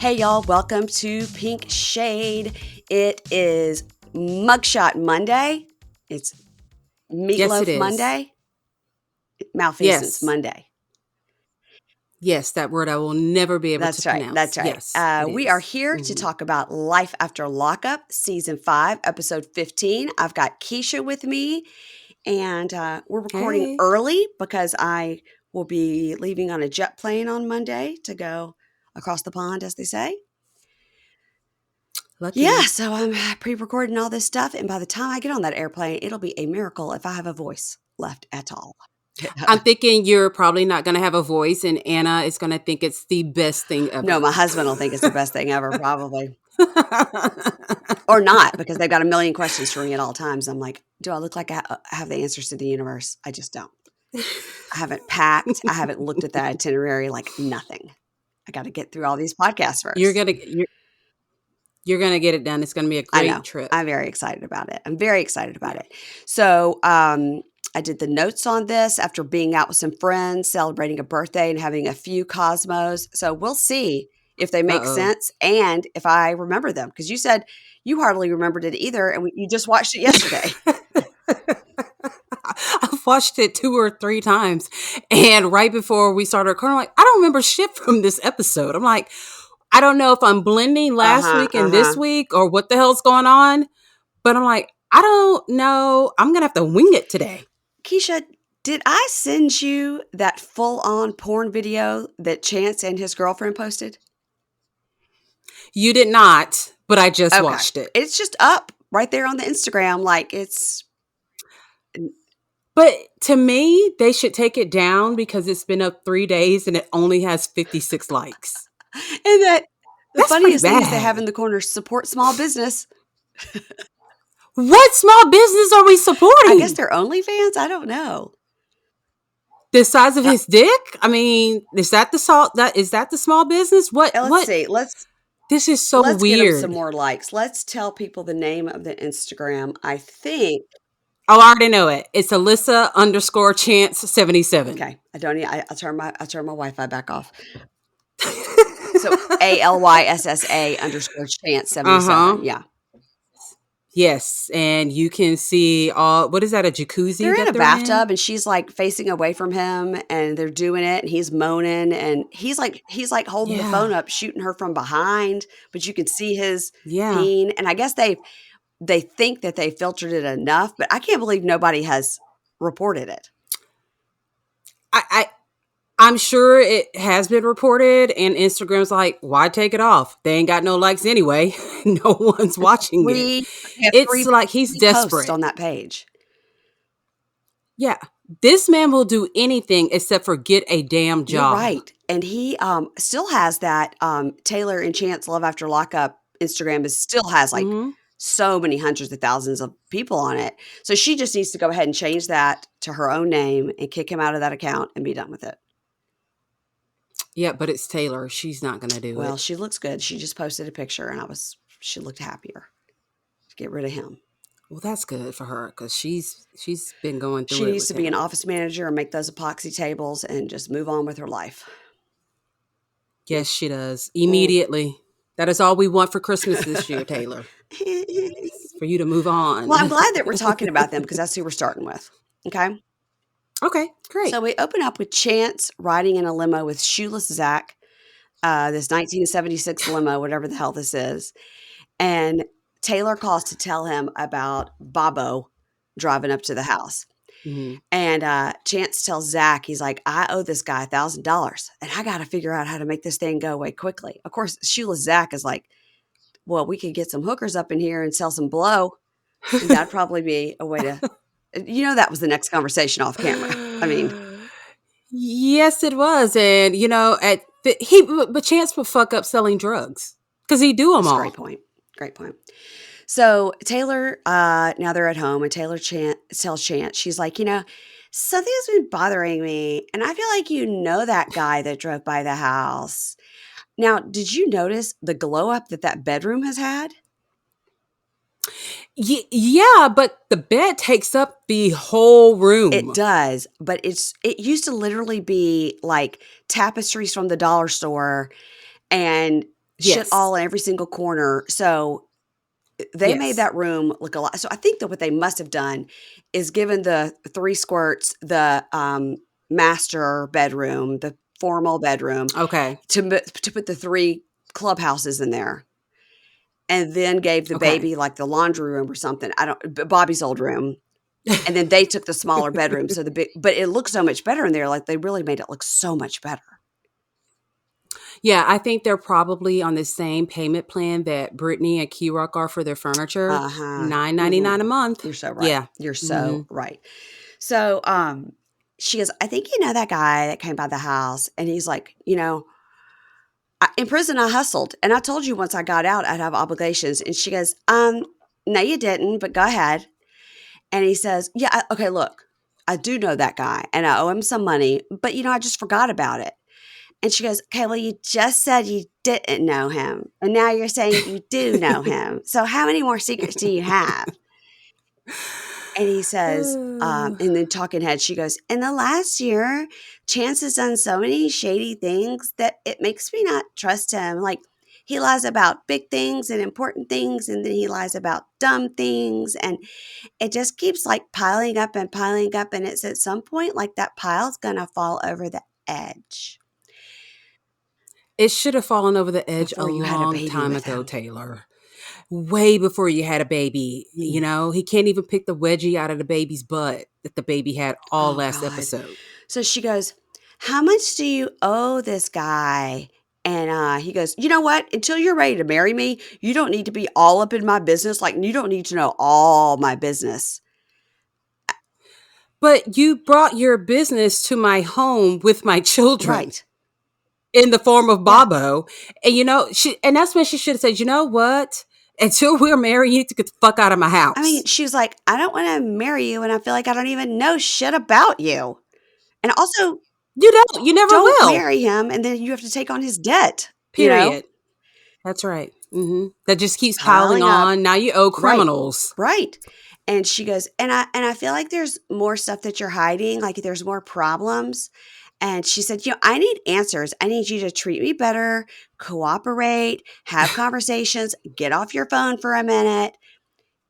Hey y'all, welcome to Pink Shade. It is Mugshot Monday. It's Yes, it Meatloaf is. Monday. Malfeasance Yes. Monday. Yes, that word I will never be able to That's right. pronounce. That's right. Yes, it We are is. here to talk about Life After Lockup, Season 5, Episode 15. I've got Keisha with me, and we're recording Hey, early because I will be leaving on a jet plane on Monday to go across the pond, as they say. lucky Yeah, you. so I'm pre-recording all this stuff, and by the time I get on that airplane, it'll be a miracle if I have a voice left at all. I'm thinking you're probably not going to have a voice, and Anna is going to think it's the best thing No, ever. my husband will think it's the best thing ever, probably. Or not, because they've got a million questions for me at all times. I'm like, do I look like I have the answers to the universe? I just don't. I haven't packed. I haven't looked at that itinerary, like nothing. I got to get through all these podcasts you're first. gonna you're gonna get it done. It's gonna be a I great know. trip. I'm very excited about it. I'm very excited about Yeah. it. So, I did the notes on this after being out with some friends, celebrating a birthday and having a few Cosmos. So we'll see if they make Uh-oh. sense and if I remember them. Because you said you hardly remembered it either, and you just watched it yesterday. I've watched it 2 or 3 times, and right before we started recording, I'm like, I don't remember shit from this episode. I'm like, I don't know if I'm blending last Uh-huh, week and this uh-huh. week or what the hell's going on, but I'm like, I don't know. I'm going to have to wing it today. Keisha, did I send you that full-on porn video that Chance and his girlfriend posted? You did not, but I just Okay. watched it. It's just up right there on the Instagram. Like it's But to me, they should take it down because it's been up 3 days and it only has 56 likes. and that the That's pretty funniest thing is they have bad. in the corner support small business. What small business are we I guess supporting? they're OnlyFans. I don't know. The size of Uh, his dick? I mean, is that the small business? let's What see. This is so Let's get them some weird. more likes. Let's tell people the name of the Instagram. I think. Oh, I already know it. It's Alyssa underscore chance 77. Okay. I don't. I turn my Wi-Fi back off. So ALYSSA underscore chance Uh-huh. 77. Yeah. Yes. And you can see what is that, a jacuzzi They're in that a they're in? bathtub and she's like facing away from him and they're doing it and he's moaning and he's like holding the phone Yeah. up, shooting her from behind, but you can see his Yeah. peen. And I guess they think that they filtered it enough, but I can't believe nobody has reported it. I I'm sure it has been reported, and Instagram's like, why take it off? They ain't got no likes anyway. No one's watching it. We have It's three like he's posts desperate. on that page. Yeah. This man will do anything except for get a damn You're job. right. And he still has that Tayler and Chance Love After Lockup Instagram still has like Hmm. so many hundreds of thousands of people on it. So she just needs to go ahead and change that to her own name and kick him out of that account and be done with it. Yeah, but it's Tayler. She's not going to do Well, it. she looks good. She just posted a picture and she looked happier to get rid of him. Well, that's good for her because she's been going She through it needs with to be an him. office manager and make those epoxy tables and just move on with her life. Yes, she does. Mm. Immediately. That is all we want for Christmas this year, Tayler. It's for you to move on. Well, I'm glad that we're talking about them because that's who we're starting with. Okay. Okay, great. So we open up with Chance riding in a limo with shoeless Zach, this 1976 limo, whatever the hell this is. And Tayler calls to tell him about Bobo driving up to the house. Hmm. And Chance tells Zach, he's like, I owe this guy $1,000 and I got to figure out how to make this thing go away quickly. Of course, shoeless Zach is like, well, we could get some hookers up in here and sell some blow. And that'd probably be a way to, that was the next conversation off camera. I mean, Yes, it was. And, but Chance would fuck up selling drugs because he do them that's a great all. point. Great point. So Tayler, now they're at home, and Tayler tells Chance, she's like, something's been bothering me, and I feel like you know that guy that drove by the house. Now, did you notice the glow up that bedroom has had? Yeah, but the bed takes up the whole It room. does, but it used to literally be like tapestries from the dollar store and shit Yes. all in every single corner. So they made that room look a lot. So I think that what they must have done is given the 3 squirts, the master bedroom, the formal bedroom, Okay. to put the 3 clubhouses in there, and then gave the Okay. baby like the laundry room or something. Bobby's old room, and then they took the smaller bedroom. So but it looks so much better in there. Like they really made it look so much better. Yeah, I think they're probably on the same payment plan that Brittany and Kerok are for their furniture. Uh-huh. $9.99 a month. You're so right. Yeah. You're so right. So, she goes, I think you know that guy that came by the house, and he's like, in prison I hustled, and I told you once I got out I'd have obligations. And she goes, no, you didn't, but go ahead. And he says, yeah, okay, look, I do know that guy, and I owe him some money, but I just forgot about it. And she goes, okay, well, you just said you didn't know him, and now you're saying you do know him. So how many more secrets do you have? And he says, and then talking head, she goes, in the last year, Chance has done so many shady things that it makes me not trust him. Like, he lies about big things and important things, and then he lies about dumb things. And it just keeps like piling up and piling up. And it's at some point like that pile's going to fall over the edge. It should have fallen over the edge Before a you had a long baby time with ago, him. Tayler. Way before you had a baby. He can't even pick the wedgie out of the baby's butt that the baby had all last God. episode. So she goes, how much do you owe this guy? And he goes, you know what? Until you're ready to marry me, you don't need to be all up in my business. Like, you don't need to know all my business. But you brought your business to my home with my children. Right. In the form of Bobo. And and that's when she should have said, you know what? Until we're married, you need to get the fuck out of my house. I mean, she was like, I don't want to marry you, and I feel like I don't even know shit about you. And also, you never don't will. marry him, and then you have to take on his debt. Period. That's right. That just keeps piling up. on. Now you owe criminals. Right. And she goes, and I feel like there's more stuff that you're hiding. Like there's more problems. And she said, I need answers. I need you to treat me better, cooperate, have conversations, get off your phone for a minute.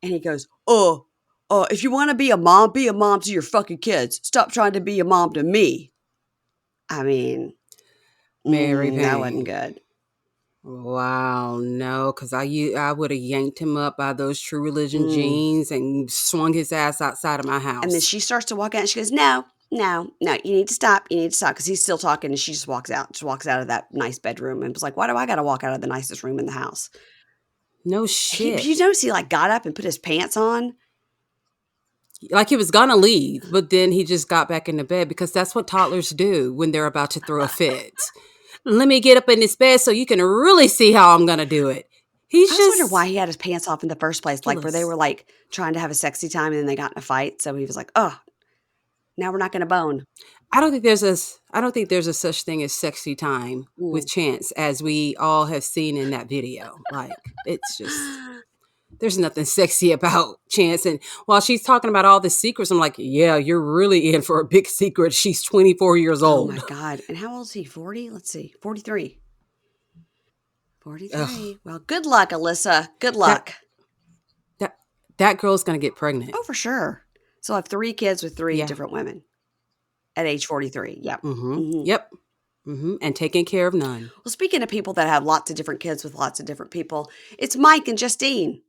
And he goes, if you want to be a mom to your fucking kids. Stop trying to be a mom to me. I mean, Mary Payne. That wasn't good. Wow, no, because I would have yanked him up by those True Religion jeans and swung his ass outside of my house. And then she starts to walk out and she goes, no, you need to stop. Because he's still talking, and she just walks out of that nice bedroom and was like, why do I got to walk out of the nicest room in the house? No shit. You notice he like got up and put his pants on? Like he was gonna leave, but then he just got back into bed because that's what toddlers do when they're about to throw a fit. Let me get up in this bed so you can really see how I'm gonna do it. I just wonder why he had his pants off in the first place. Like where they were like trying to have a sexy time and then they got in a fight. So he was like, oh, now we're not gonna bone. I don't think there's a such thing as sexy time with Chance as we all have seen in that video. Like it's just there's nothing sexy about Chance. And while she's talking about all the secrets, I'm like, yeah, you're really in for a big secret. She's 24 years old. Oh my God. And how old is he? 40? Let's see. 43. 43. Ugh. Well, good luck, Alyssa. Good luck. That girl's going to get pregnant. Oh, for sure. So I'll have 3 kids with 3 different women at age 43. Yep. Yep. And taking care of none. Well, speaking of people that have lots of different kids with lots of different people, it's Mike and Justine.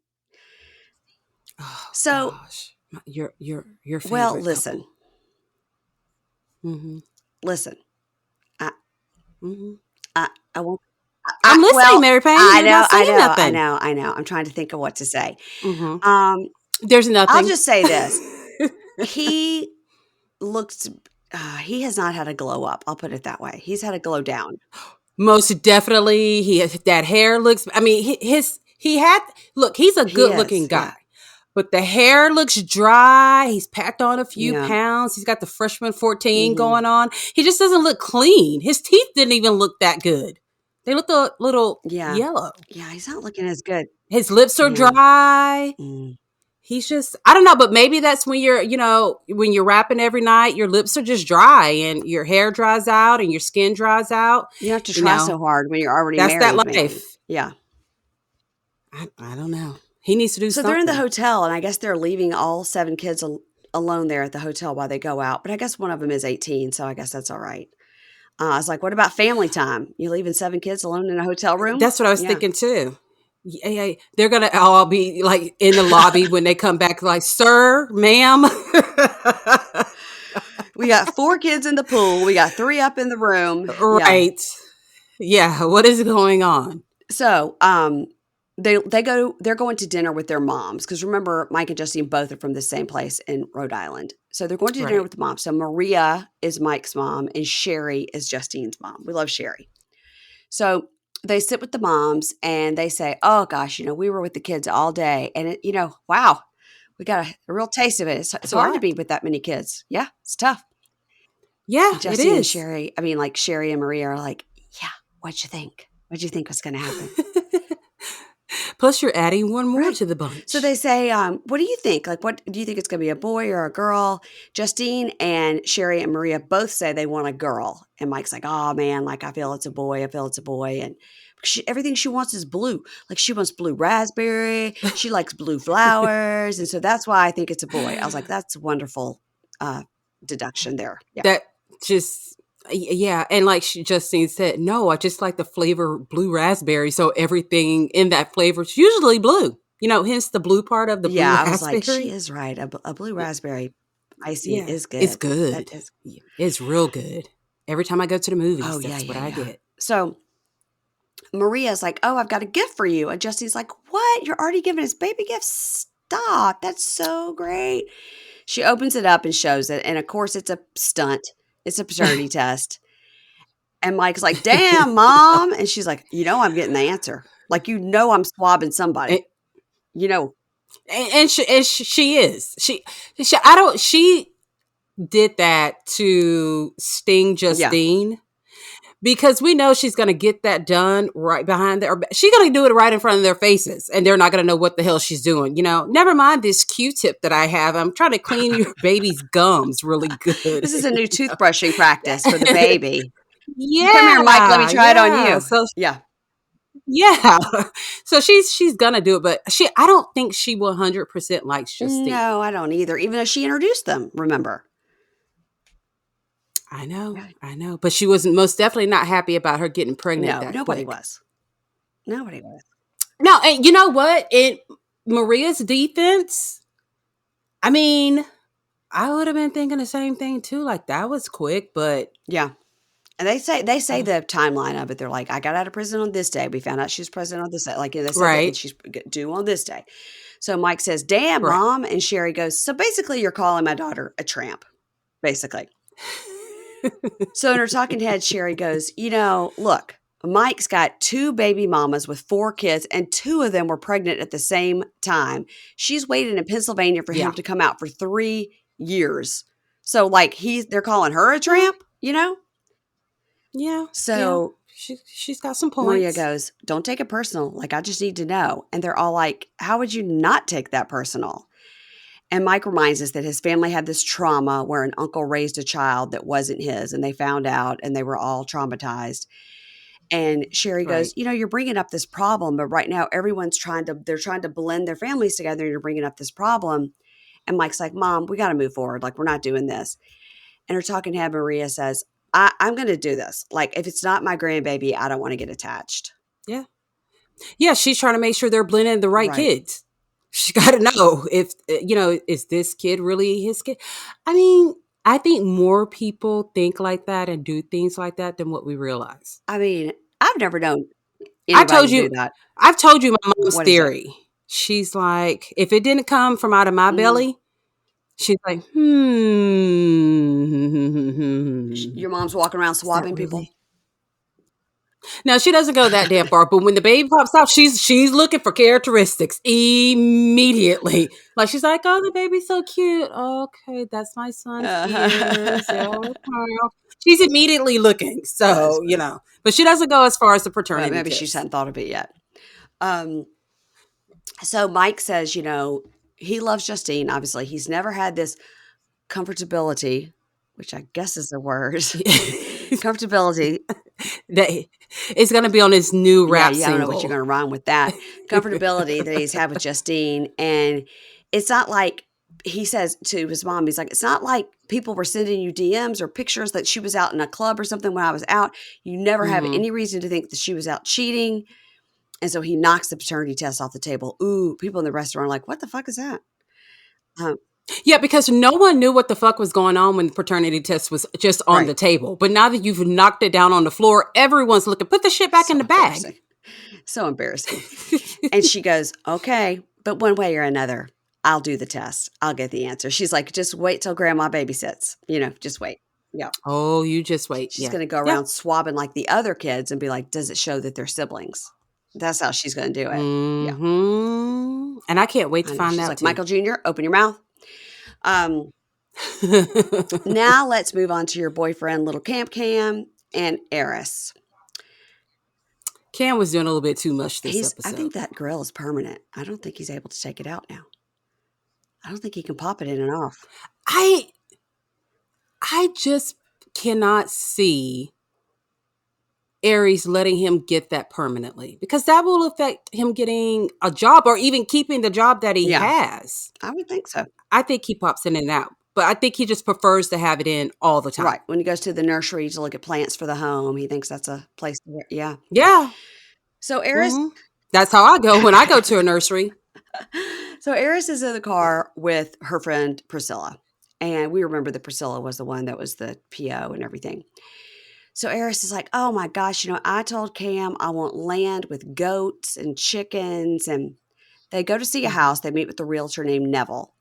Oh, so gosh. Your favorite. Well, listen. Couple. Listen. I won't. I'm listening, Mary Payne. You're not saying nothing. I know. I'm trying to think of what to say. There's nothing. I'll just say this. He looks. He has not had a glow up. I'll put it that way. He's had a glow down. Most definitely. He has, that hair looks. I mean, he's a good looking guy. Yeah. But the hair looks dry. He's packed on a few pounds. He's got the freshman 14 going on. He just doesn't look clean. His teeth didn't even look that good. They look a little yellow. Yeah, he's not looking as good. His lips are dry. He's just, I don't know, but maybe that's when when you're rapping every night, your lips are just dry and your hair dries out and your skin dries out. You have to try so hard when you're already married. That's that life. Yeah. I don't know. He needs to do something. So they're in the hotel, and I guess they're leaving all 7 kids alone there at the hotel while they go out. But I guess one of them is 18, so I guess that's all right. I was like, what about family time? You leaving 7 kids alone in a hotel room? That's what I was thinking too. Yeah, they're going to all be like in the lobby when they come back, like, sir, ma'am. We got 4 kids in the pool. We got 3 up in the room. Right. Yeah. What is going on? So, they're going to dinner with their moms, because remember, Mike and Justine both are from the same place in Rhode Island. So they're going to dinner with the mom. So Maria is Mike's mom and Sherry is Justine's mom. We love Sherry. So they sit with the moms and they say, oh gosh, we were with the kids all day, and wow, we got a real taste of it. It's hard to be with that many kids. Yeah, it's tough. Yeah, Justine it is. And Sherry, Sherry and Maria are like, yeah, what'd you think? What'd you think was going to happen? Plus, you're adding one more to the bunch. So they say, what do you think? Like, what do you think it's going to be, a boy or a girl? Justine and Sherry and Maria both say they want a girl. And Mike's like, oh, man, like, I feel it's a boy. And everything she wants is blue. Like, she wants blue raspberry. She likes blue flowers. And so that's why I think it's a boy. I was like, that's a wonderful deduction there. Yeah. That just... Yeah, and like Justine said, no, I just like the flavor blue raspberry. So everything in that flavor is usually blue. Hence the blue part of the blue raspberry. I was like, she is right. A blue raspberry icing is good. It's good. It's real good. Every time I go to the movies, that's what I get. So Maria's like, oh, I've got a gift for you. And Justine's like, what? You're already giving us baby gifts? Stop. That's so great. She opens it up and shows it. And of course, it's a stunt. It's a paternity test. And Mike's like, damn, Mom. And she's like, I'm getting the answer. Like, I'm swabbing somebody. And she is. She did that to sting Justine. Because we know she's going to get that done right behind there. She's going to do it right in front of their faces. And they're not going to know what the hell she's doing. Never mind this Q-tip that I have. I'm trying to clean your baby's gums really good. This is a new toothbrushing practice for the baby. Yeah. Come here, Mike. Let me try it on you. So, yeah. So she's going to do it. But I don't think she 100% likes Justine. No, I don't either. Even though she introduced them, remember. I know. But she was most definitely not happy about her getting pregnant. No, nobody was. Nobody was. No, and you know what? In Maria's defense, I would have been thinking the same thing too. Like, that was quick, but yeah. And they say the timeline of it. They're like, I got out of prison on this day. We found out she was pregnant on this day. Like, they said that she's due on this day. So Mike says, damn, Mom. And Sherry goes, so basically you're calling my daughter a tramp, basically. So in her talking head, Sherry goes, look, Mike's got 2 baby mamas with 4 kids, and 2 of them were pregnant at the same time. She's waited in Pennsylvania for him to come out for 3 years. So like they're calling her a tramp, Yeah. So she's got some points. Maria goes, don't take it personal. Like, I just need to know. And they're all like, how would you not take that personal? And Mike reminds us that his family had this trauma where an uncle raised a child that wasn't his, and they found out and they were all traumatized. And Sherry goes, you're bringing up this problem, but right now everyone's trying to blend their families together, and you're bringing up this problem. And Mike's like, Mom, we got to move forward. Like, we're not doing this. And her talking head, Maria, says, I'm going to do this. Like, if it's not my grandbaby, I don't want to get attached. Yeah. Yeah, she's trying to make sure they're blending the right kids. She got to know if, is this kid really his kid? I think more people think like that and do things like that than what we realize. I've never known anybody to do that. I've told you my mom's theory. She's like, if it didn't come from out of my belly, she's like, Your mom's walking around swabbing people? No, she doesn't go that damn far. But when the baby pops out, she's looking for characteristics immediately. Like, she's like, oh, the baby's so cute. Okay, that's my son's ears. She's immediately looking. So, But she doesn't go as far as the paternity maybe test. she just hadn't thought of it yet. So Mike says, he loves Justine. Obviously, he's never had this comfortability, which I guess is a word. Comfortability. That it's going to be on his new rap I don't know what you're single. going to rhyme with that. Comfortability that he's had with Justine. And it's not like he says to his mom, he's like, it's not like people were sending you DMs or pictures that she was out in a club or something when I was out. You never have any reason to think that she was out cheating. And so he knocks the paternity test off the table. Ooh, people in the restaurant are like, what the fuck is that? Yeah, because no one knew what the fuck was going on when the paternity test was just on the table. But now that you've knocked it down on the floor, everyone's looking, put the shit back in the bag. So embarrassing. And she goes, okay, but one way or another, I'll do the test. I'll get the answer. She's like, just wait till grandma babysits. Just wait. Yeah. Oh, you just wait. She's going to go around swabbing like the other kids and be like, does it show that they're siblings? That's how she's going to do it. Yeah. And I can't wait to find out. She's like, Michael Jr., open your mouth. Now let's move on to your boyfriend, little CamCam and Aris. Cam was doing a little bit too much this episode. I think that grill is permanent. I don't think he's able to take it out now. I don't think he can pop it in and off. I just cannot see Aris letting him get that permanently, because that will affect him getting a job or even keeping the job that he has. I would think so. I think he pops in and out, but I think he just prefers to have it in all the time. Right. When he goes to the nursery to look at plants for the home, he thinks that's a place to work. Yeah. Yeah. So Aris. That's how I go when I go to a nursery. So Aris is in the car with her friend Priscilla. And we remember that Priscilla was the one that was the PO and everything. So Aris is like, oh my gosh, I told Cam I want land with goats and chickens. And they go to see a house. They meet with a realtor named Neville.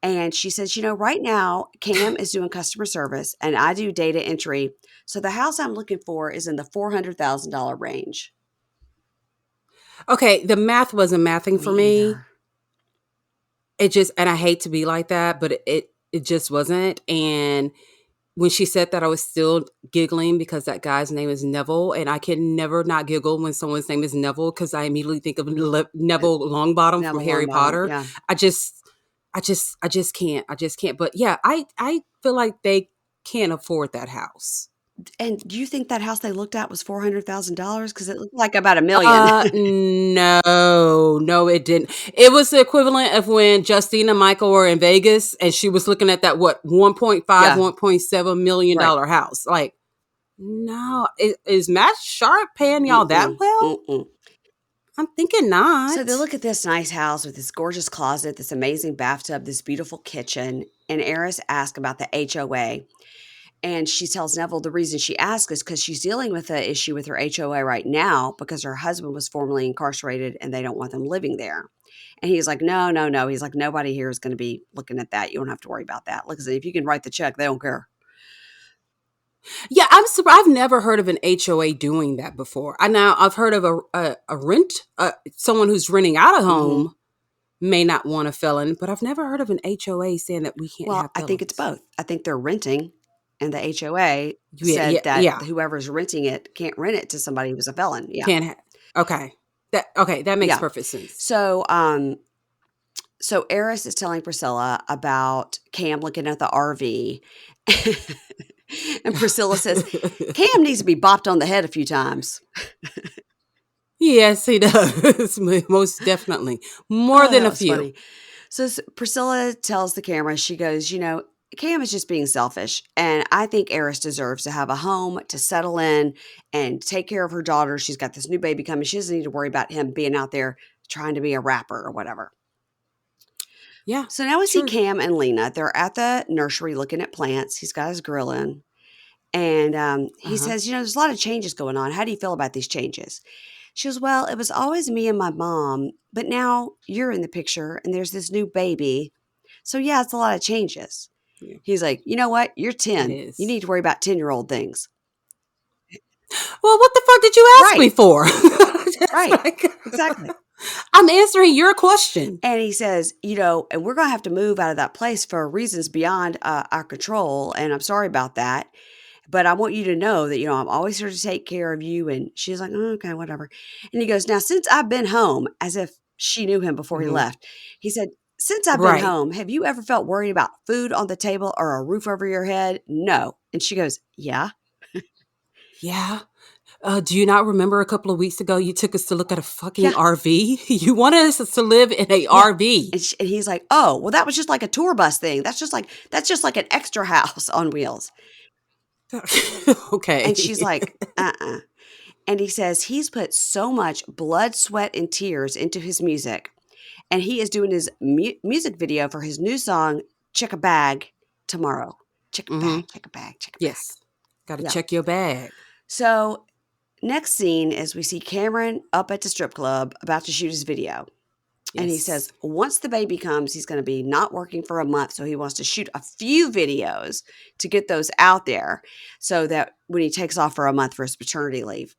And she says, right now, Cam is doing customer service and I do data entry. So the house I'm looking for is in the $400,000 range. Okay, the math wasn't mathing for me. It just, and I hate to be like that, but it just wasn't. And when she said that, I was still giggling because that guy's name is Neville, and I can never not giggle when someone's name is Neville because I immediately think of Neville Longbottom from Harry Potter. Yeah. I just can't. But yeah, I feel like they can't afford that house. And do you think that house they looked at was $400,000? Because it looked like about $1 million. No, it didn't. It was the equivalent of when Justine and Michael were in Vegas and she was looking at that, $1.7 million house. Like, no, is Matt Sharp paying y'all that well? I'm thinking not. So they look at this nice house with this gorgeous closet, this amazing bathtub, this beautiful kitchen. And Aris asks about the HOA. And she tells Neville the reason she asked is because she's dealing with an issue with her HOA right now because her husband was formerly incarcerated and they don't want them living there. And he's like, no. He's like, nobody here is going to be looking at that. You don't have to worry about that. Look, if you can write the check, they don't care. Yeah, I'm surprised. I've never heard of an HOA doing that before. I've heard of a rent, someone who's renting out a home may not want a felon, but I've never heard of an HOA saying that we can't have felons. I think it's both. I think they're renting. And the HOA said that whoever's renting it can't rent it to somebody who's a felon. Yeah. Okay. That makes perfect sense. So Aris is telling Priscilla about Cam looking at the RV. And Priscilla says, Cam needs to be bopped on the head a few times. Yes, he does. Most definitely. More than a few. Funny. So Priscilla tells the camera, she goes, Cam is just being selfish, and I think Aris deserves to have a home to settle in and take care of her daughter. She's got this new baby coming. She doesn't need to worry about him being out there trying to be a rapper or whatever. Yeah. So now we see Cam and Lena. They're at the nursery looking at plants. He's got his grill in, and he says, there's a lot of changes going on. How do you feel about these changes? She goes, well, it was always me and my mom, but now you're in the picture, and there's this new baby. So, yeah, it's a lot of changes. Yeah. He's like, you know what? You're 10. You need to worry about 10-year-old things. Well, what the fuck did you ask me for? Right. Exactly. I'm answering your question. And he says, and we're going to have to move out of that place for reasons beyond our control. And I'm sorry about that. But I want you to know that, I'm always here to take care of you. And she's like, oh, okay, whatever. And he goes, now, since I've been home, as if she knew him before he left, he said, since I've been home, have you ever felt worried about food on the table or a roof over your head? No. And she goes, yeah. Yeah. Do you not remember a couple of weeks ago you took us to look at a fucking RV? You wanted us to live in a RV. And he's like, oh, well, that was just like a tour bus thing. That's just like an extra house on wheels. Okay. And she's like, And he says he's put so much blood, sweat, and tears into his music. And he is doing his music video for his new song, Check a Bag, tomorrow. Check a bag, check a bag, check a bag. Yes. Got to check your bag. So next scene is we see Cameron up at the strip club about to shoot his video. Yes. And he says once the baby comes, he's going to be not working for a month. So he wants to shoot a few videos to get those out there so that when he takes off for a month for his paternity leave.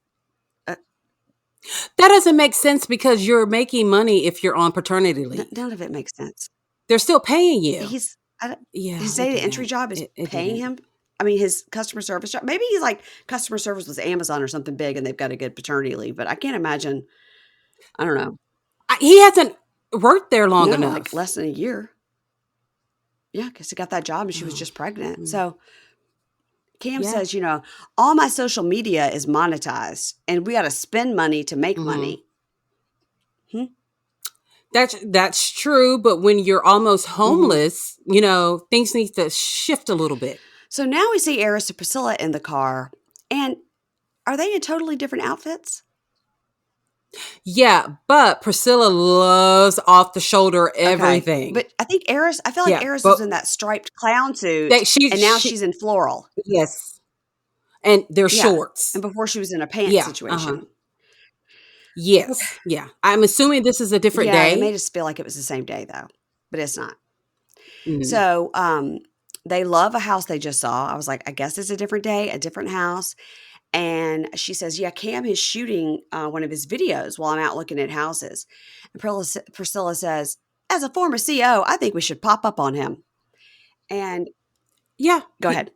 That doesn't make sense because you're making money if you're on paternity leave. None of it makes sense. They're still paying you. His data entry job is paying him. I mean, his customer service job. Maybe he's like customer service with Amazon or something big and they've got a good paternity leave. But I can't imagine. I don't know. He hasn't worked there long enough. Like less than a year. Yeah, because he got that job and she was just pregnant. So Cam says, all my social media is monetized and we got to spend money to make money. That's true. But when you're almost homeless, things need to shift a little bit. So now we see Aris and Priscilla in the car. And are they in totally different outfits? Yeah, but Priscilla loves off the shoulder everything. Okay. But I think Aris, I feel like Aris was in that striped clown suit and now she's in floral. Yes. And they're shorts. And before she was in a pants situation. Yes. Okay. Yeah. I'm assuming this is a different day. They made us feel like it was the same day though, but it's not. So they love a house they just saw. I was like, I guess it's a different day, a different house. And she says, Cam is shooting one of his videos while I'm out looking at houses. And Priscilla says, as a former CO, I think we should pop up on him. And go ahead.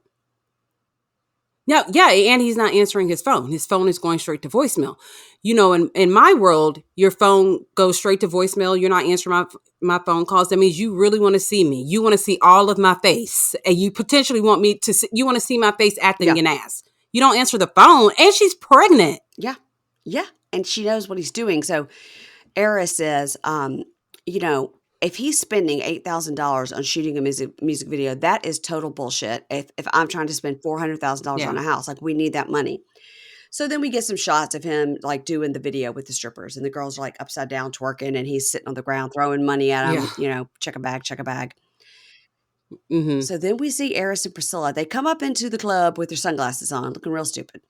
No, and he's not answering his phone. His phone is going straight to voicemail. In my world, your phone goes straight to voicemail. You're not answering my phone calls. That means you really want to see me. You want to see all of my face. And you potentially want me to see, you want to see my face acting an ass. You don't answer the phone, and she's pregnant. Yeah. And she knows what he's doing. So Aris says, if he's spending $8,000 on shooting a music video, that is total bullshit. If I'm trying to spend $400,000 on a house, like we need that money. So then we get some shots of him like doing the video with the strippers, and the girls are like upside down twerking, and he's sitting on the ground throwing money at them. Check a bag, check a bag. So then we see Aris and Priscilla. They come up into the club with their sunglasses on, looking real stupid.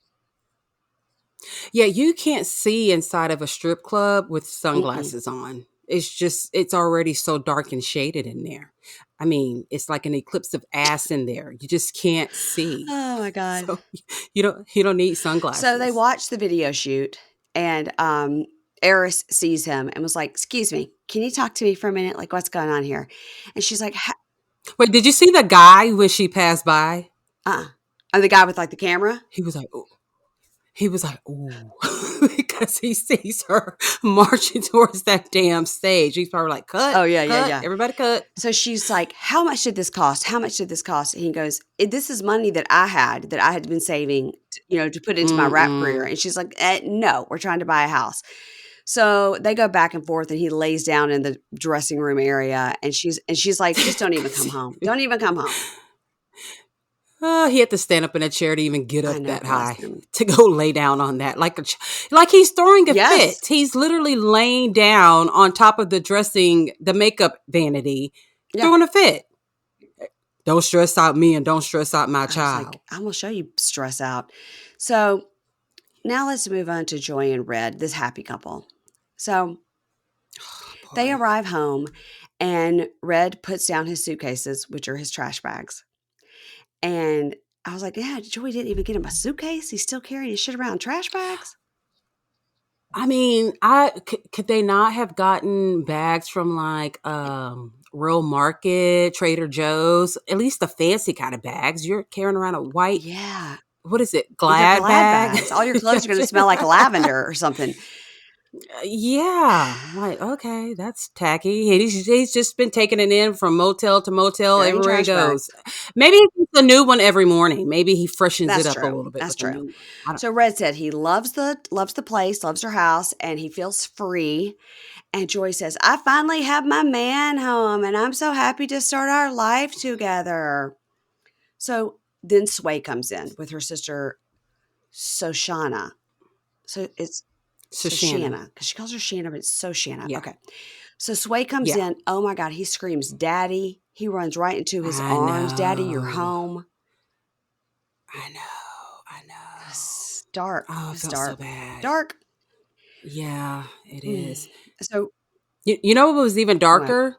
Yeah, you can't see inside of a strip club with sunglasses on. It's already so dark and shaded in there. I mean, it's like an eclipse of ass in there. You just can't see. Oh my God. So you don't need sunglasses. So they watch the video shoot, and Aris sees him and was like, excuse me, can you talk to me for a minute? Like, what's going on here? And she's like, wait, did you see the guy when she passed by? Oh, the guy with like the camera? He was like, ooh. Because he sees her marching towards that damn stage. He's probably like, cut. Oh, yeah. Everybody cut. So she's like, how much did this cost? How much did this cost? And he goes, this is money that I had been saving, to put into my rap career. And she's like, no, we're trying to buy a house. So they go back and forth, and he lays down in the dressing room area, and she's like, just don't even come home. Don't even come home. He had to stand up in a chair to even get up that high to go lay down on that. Like he's throwing a fit. He's literally laying down on top of the makeup vanity, throwing a fit. Don't stress out me and don't stress out my child. Like, I'm going to show you stress out. So now let's move on to Joy and Red, this happy couple. So they arrive home, and Red puts down his suitcases, which are his trash bags. And I was like, yeah, Joy didn't even get him a suitcase. He's still carrying his shit around in trash bags. I mean, could they not have gotten bags from like Real Market, Trader Joe's, at least the fancy kind of bags? You're carrying around a white, what is it, Glad bags? All your clothes are going to smell like lavender or something. Yeah, like, okay, that's tacky. He's just been taking it in from motel to motel Carrying everywhere he trash goes. bags. Maybe it's a new one every morning. Maybe he freshens it That's up a true. little bit That's with a true. new one. I don't. So Red said he loves the place, loves her house, and he feels free. And Joy says, I finally have my man home, and I'm so happy to start our life together. So then Swaee comes in with her sister Soshana. So it's So Shanna, Soshana, because she calls her Shanna, but it's Soshana. yeah, Okay. So Swaee comes yeah, in. Oh my God, he screams, Daddy. He runs right into his I arms. Daddy, you're know, home. I know. It's dark. Oh, I It's felt so dark. bad. Dark. Yeah, it Mm. is. So You know what was even what? darker?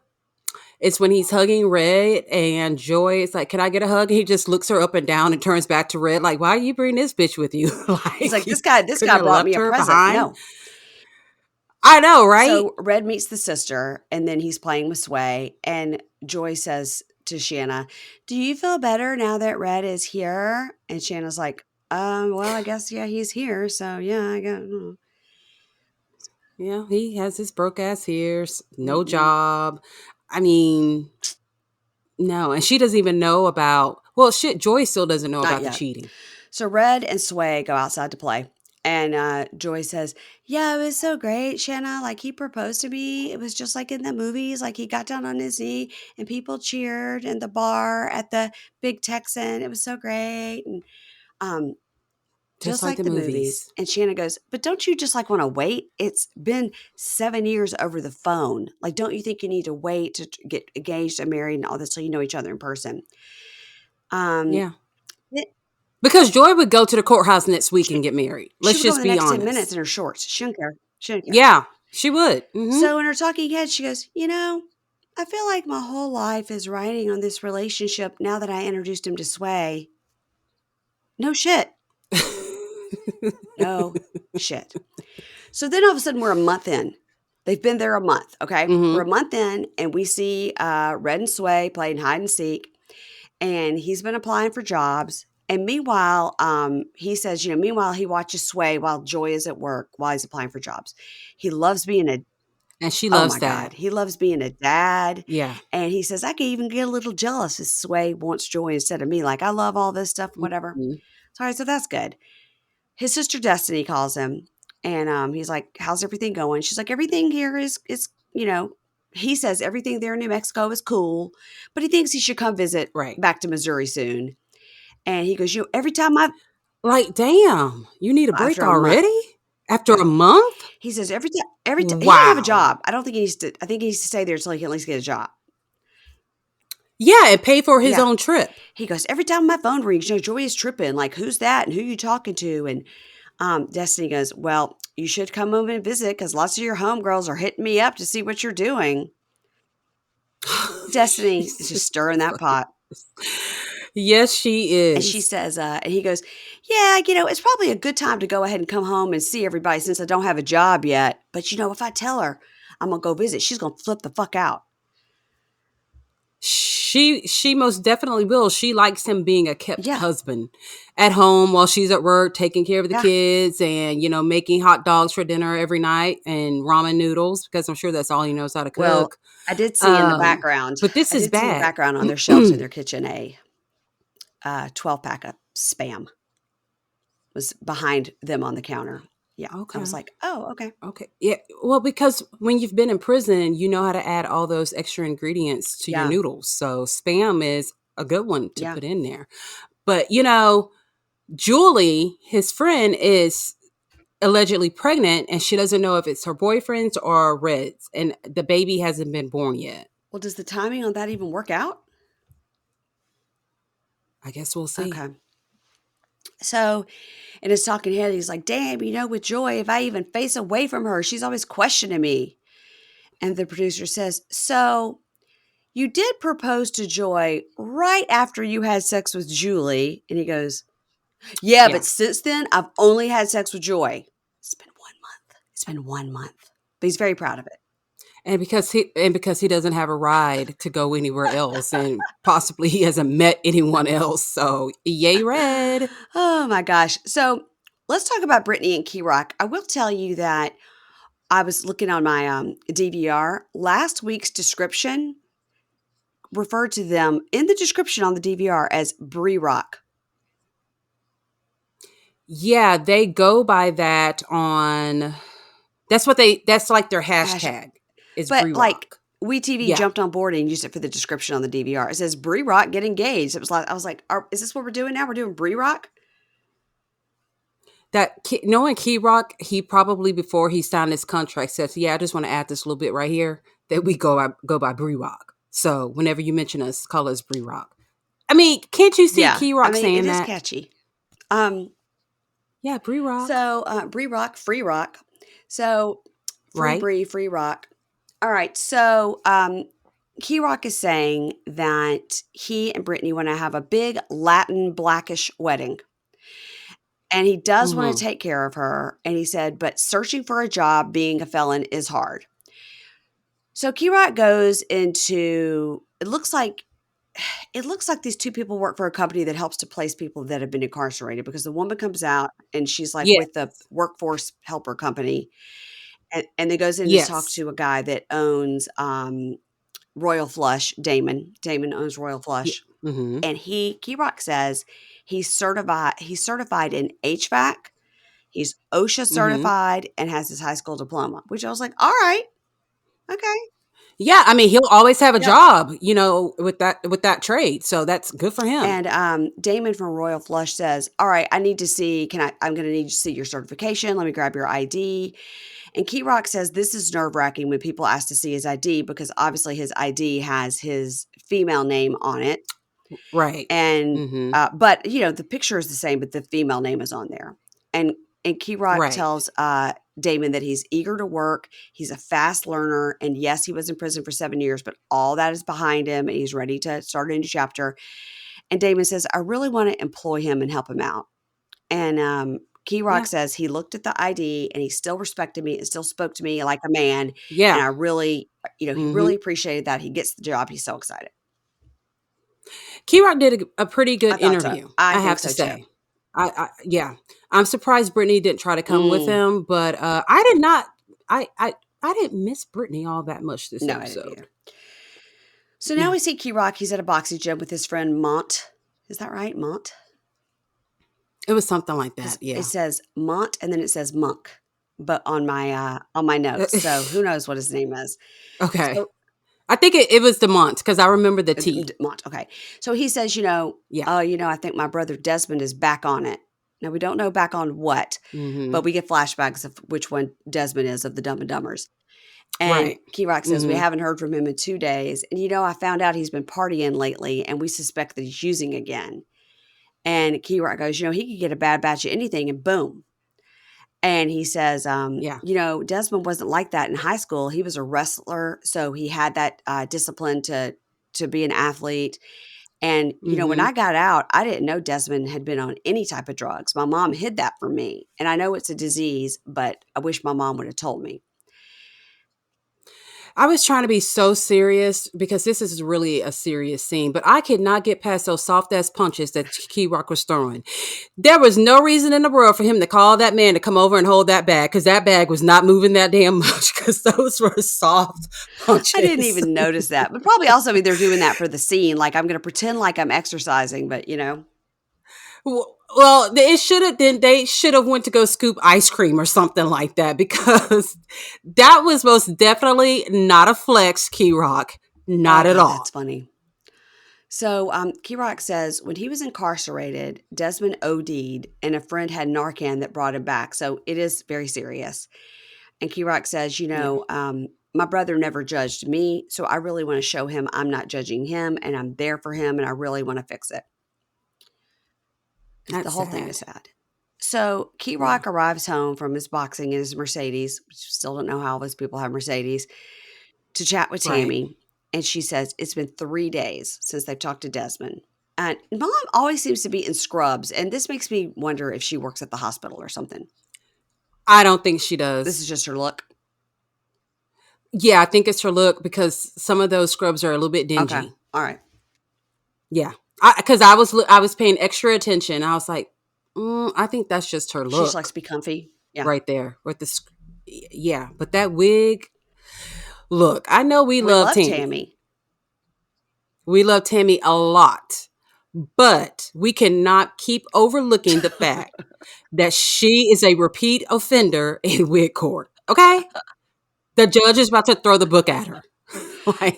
It's when he's hugging Red and Joy is like, "Can I get a hug?" He just looks her up and down and turns back to Red like, "Why you bring this bitch with you? He's Like like, you this couldn't guy have brought me left a her present. behind?" No. I know, right? So Red meets the sister, and then he's playing with Swaee. And Joy says to Shanna, do you feel better now that Red is here? And Shanna's like, well, I guess, yeah, he's here. So, yeah, I got. Yeah, he has his broke ass ears, no Mm-mm. job. I mean, no, and she doesn't even know about. Well, shit, Joy still doesn't know Not about the yet. cheating. So Red and Swaee go outside to play. And Joy says, yeah, it was so great, Shanna. Like, he proposed to me. It was just like in the movies. Like, he got down on his knee and people cheered in the bar at the Big Texan. It was so great. And um, Just just like like the the movies. movies. And Shanna goes, but don't you just like want to wait? It's been 7 years over the phone. Like, don't you think you need to wait to get engaged and married and all this so you know each other in person? Um, Yeah. th- Because Joy would go to the courthouse next week she, and get married. she Let's would go in just the be next 10 minutes honest. in her shorts. She didn't care. She didn't care. Yeah, she would. So in her talking head, she goes, I feel like my whole life is riding on this relationship now that I introduced him to Swaee. No shit. No shit. So then all of a sudden we're a month in. They've been there a month, okay? We're a Mm-hmm. month in, and we see Red and Swaee playing hide and seek, and he's been applying for jobs. And meanwhile, he says, meanwhile, he watches Swaee while Joy is at work while he's applying for jobs. He loves being a And she Oh loves my God. that. He loves being a dad. Yeah. And he says, I can even get a little jealous if Sway wants Joy instead of me. Like, I love all this stuff, whatever. Mhm. Sorry, so that's good. His sister Destiny calls him and he's like, how's everything going? She's like, everything here is, he says everything there in New Mexico is cool, but he thinks he should come visit Right. back to Missouri soon. And he goes, every time Like, damn, you need a break after a month. already? After Yeah. a month? He says every time he doesn't have a Wow. job. I think he needs to stay there until he can at least get a job. Yeah, and pay for his Yeah. own trip. He goes, every time my phone rings, Joy is tripping. Like, who's that? And who you talking to? And Destiny goes, well, you should come over and visit because lots of your homegirls are hitting me up to see what you're doing. Destiny is just stirring that pot. Yes, she is. And she says, and he goes, yeah, it's probably a good time to go ahead and come home and see everybody since I don't have a job yet. But, if I tell her I'm going to go visit, she's going to flip the fuck out. She most definitely will. She likes him being a kept Yeah. husband at home while she's at work, taking care of the Yeah. kids and, making hot dogs for dinner every night and ramen noodles because I'm sure that's all he knows how to cook. Well, I did see in the background. But this is bad. On their shelves in their kitchen a 12-pack of Spam was behind them on the counter. Yeah. Okay. I was like, oh, okay. Okay. Yeah. Well, because when you've been in prison, you know how to add all those extra ingredients to your noodles. So Spam is a good one to put in there. But, Julie, his friend, is allegedly pregnant and she doesn't know if it's her boyfriend's or Red's. And the baby hasn't been born yet. Well, does the timing on that even work out? I guess we'll see. Okay. So in his talking head, he's like, damn, with Joy, if I even face away from her, she's always questioning me. And the producer says, so you did propose to Joy right after you had sex with Julie. And he goes, yeah, but since then, I've only had sex with Joy. It's been 1 month. But he's very proud of it. And because he doesn't have a ride to go anywhere else, and possibly he hasn't met anyone else, so yay, Red. Oh my gosh! So let's talk about Brittany and Kerok. I will tell you that I was looking on my DVR. Last week's description referred to them in the description on the DVR as Bree Rock. Yeah, they go by that on. That's like their hashtag. Is but Bree like Rock. WeTV jumped on board and used it for the description on the DVR. It says Bree Rock get engaged. It was like I was like, is this what we're doing now? We're doing Bree Rock. Knowing Kerok, he probably before he signed his contract says, "Yeah, I just want to add this little bit right here that we go by Bree Rock. So whenever you mention us, call us Bree Rock." I mean, can't you see Kerok saying it is that? catchy. Yeah, Bree Rock. So Bree Rock, free rock. So free right. Bree, free rock. All right. So Kerok is saying that he and Brittany want to have a big Latin blackish wedding. And he does want to take care of her. And he said, but searching for a job, being a felon is hard. So Kerok goes into, it looks like these two people work for a company that helps to place people that have been incarcerated, because the woman comes out and she's like with the workforce helper company. And then goes in to talk to a guy that owns Royal Flush, Damon. Damon owns Royal Flush. And Kerok says he's certified in HVAC. He's OSHA certified and has his high school diploma, which I was like, all right. Okay. Yeah, I mean, he'll always have a job, with that trade. So that's good for him. And Damon from Royal Flush says, all right, I need to see, I'm going to need to see your certification. Let me grab your ID. And Kerok says this is nerve-wracking when people ask to see his ID, because obviously his ID has his female name on it. Right. And, but the picture is the same, but the female name is on there. And Kerok tells Damon that he's eager to work. He's a fast learner. And yes, he was in prison for 7 years, but all that is behind him and he's ready to start a new chapter. And Damon says, I really want to employ him and help him out. And Kerok says he looked at the ID and he still respected me and still spoke to me like a man. Yeah. And I really, he really appreciated that. He gets the job. He's so excited. Kerok did a pretty good interview. So. I have to say. Too. I'm surprised Brittany didn't try to come with him, but I did not. I didn't miss Brittany all that much this episode. I didn't either. So now we see Kerok. He's at a boxing gym with his friend Mont. Is that right, Mont? It was something like that. Yeah. It says Mont and then it says Monk, but on my notes. So who knows what his name is? Okay. So, I think it was the Mont, because I remember the T. Mont. Okay. So he says, I think my brother Desmond is back on it. Now we don't know back on what, but we get flashbacks of which one Desmond is of the Dumb and Dumbers. And Kerok says, we haven't heard from him in 2 days. And, I found out he's been partying lately and we suspect that he's using again. And Kerok goes, he could get a bad batch of anything and boom. And he says, Desmond wasn't like that in high school. He was a wrestler. So he had that discipline to be an athlete. And, when I got out, I didn't know Desmond had been on any type of drugs. My mom hid that from me. And I know it's a disease, but I wish my mom would have told me. I was trying to be so serious because this is really a serious scene, but I could not get past those soft ass punches that Kerok was throwing. There was no reason in the world for him to call that man to come over and hold that bag, because that bag was not moving that damn much, because those were soft punches. I didn't even notice that, but probably also they're doing that for the scene. Like, I'm going to pretend like I'm exercising, but Well, they should have went to go scoop ice cream or something like that, because that was most definitely not a flex, Kerok. Not at all. That's funny. So Kerok says when he was incarcerated, Desmond OD'd and a friend had Narcan that brought him back. So it is very serious. And Kerok says, my brother never judged me. So I really want to show him I'm not judging him and I'm there for him and I really want to fix it. The whole thing is sad. So Kerok arrives home from his boxing in his Mercedes, which still don't know how all those people have Mercedes, to chat with Tammy. And she says, it's been 3 days since they've talked to Desmond. And Mom always seems to be in scrubs. And this makes me wonder if she works at the hospital or something. I don't think she does. This is just her look. Yeah, I think it's her look, because some of those scrubs are a little bit dingy. Okay. All right. Yeah. Because I was paying extra attention. I was like, I think that's just her look. She likes to be comfy. Yeah. Right there with the Yeah, but that wig. Look, I know we We love love Tammy. Tammy. We love Tammy a lot, but we cannot keep overlooking the fact that she is a repeat offender in Wig Court. Okay, the judge is about to throw the book at her.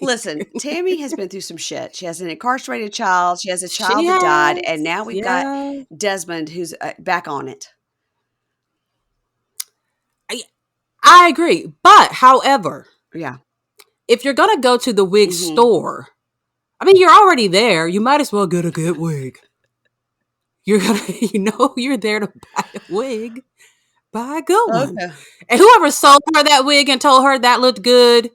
Listen, Tammy has been through some shit. She has an incarcerated child. She has a She child that died, and has, now we've got yeah. Desmond, who's back on it. I agree, but however, Yeah. if you're gonna go to the wig Mm-hmm. store, I mean, you're already there. You might as well get a good wig. You're gonna, you're there to buy a wig. Buy a good one. Okay. And whoever sold her that wig and told her that looked good